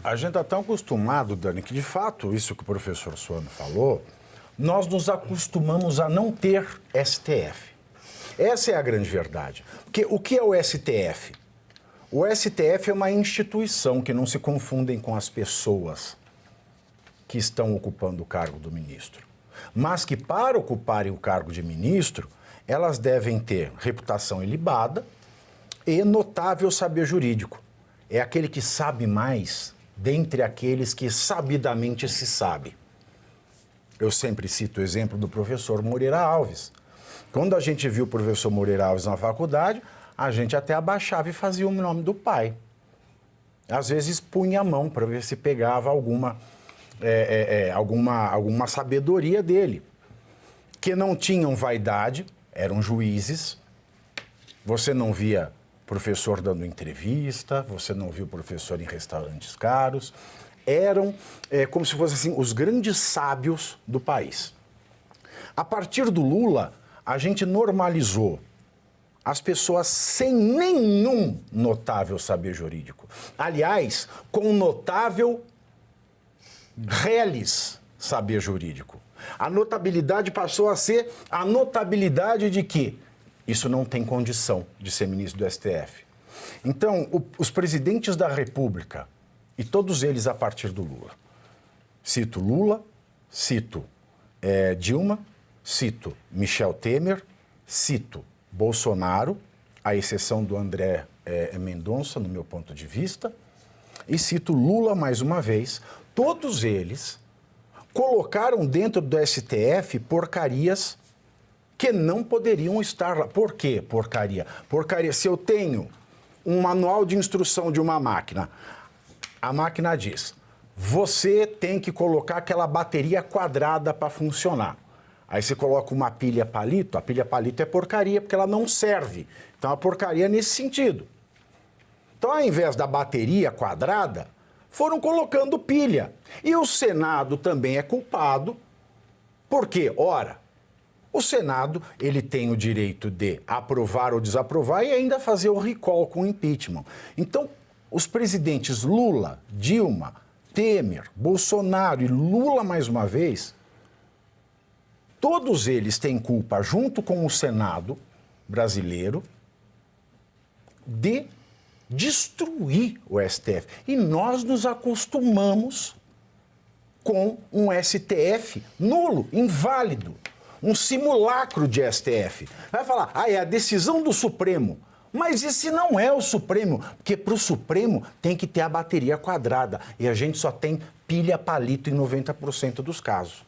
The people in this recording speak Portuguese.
A gente está tão acostumado, Dani, que de fato, isso que o professor Suano falou, nós nos acostumamos a não ter STF. Essa é a grande verdade. Porque o que é o STF? O STF é uma instituição que não se confundem com as pessoas que estão ocupando o cargo do ministro. Mas que para ocuparem o cargo de ministro, elas devem ter reputação ilibada e notável saber jurídico. É aquele que sabe mais dentre aqueles que sabidamente se sabe. Eu sempre cito o exemplo do professor Moreira Alves. Quando a gente viu o professor Moreira Alves na faculdade, a gente até abaixava e fazia o nome do pai. Às vezes punha a mão para ver se pegava alguma sabedoria dele. Que não tinham vaidade, eram juízes. Você não via professor dando entrevista, você não viu professor em restaurantes caros. Eram como se fossem assim, os grandes sábios do país. A partir do Lula, a gente normalizou as pessoas sem nenhum notável saber jurídico. Aliás, com notável reles saber jurídico. A notabilidade passou a ser a notabilidade de que isso não tem condição de ser ministro do STF. Então, os presidentes da República, e todos eles a partir do Lula, cito Lula, cito Dilma, cito Michel Temer, cito Bolsonaro, à exceção do André Mendonça, no meu ponto de vista, e cito Lula mais uma vez. Todos eles colocaram dentro do STF porcarias que não poderiam estar lá. Por quê porcaria? Porcaria, se eu tenho um manual de instrução de uma máquina, a máquina diz, você tem que colocar aquela bateria quadrada para funcionar. Aí você coloca uma pilha palito, a pilha palito é porcaria porque ela não serve. Então a porcaria é nesse sentido. Então ao invés da bateria quadrada, foram colocando pilha. E o Senado também é culpado, porque, ora, o Senado ele tem o direito de aprovar ou desaprovar e ainda fazer o recall com o impeachment. Então, os presidentes Lula, Dilma, Temer, Bolsonaro e Lula mais uma vez, todos eles têm culpa, junto com o Senado brasileiro, de destruir o STF. E nós nos acostumamos com um STF nulo, inválido, um simulacro de STF. Vai falar, é a decisão do Supremo. Mas esse não é o Supremo, porque para o Supremo tem que ter a bateria quadrada. E a gente só tem pilha palito em 90% dos casos.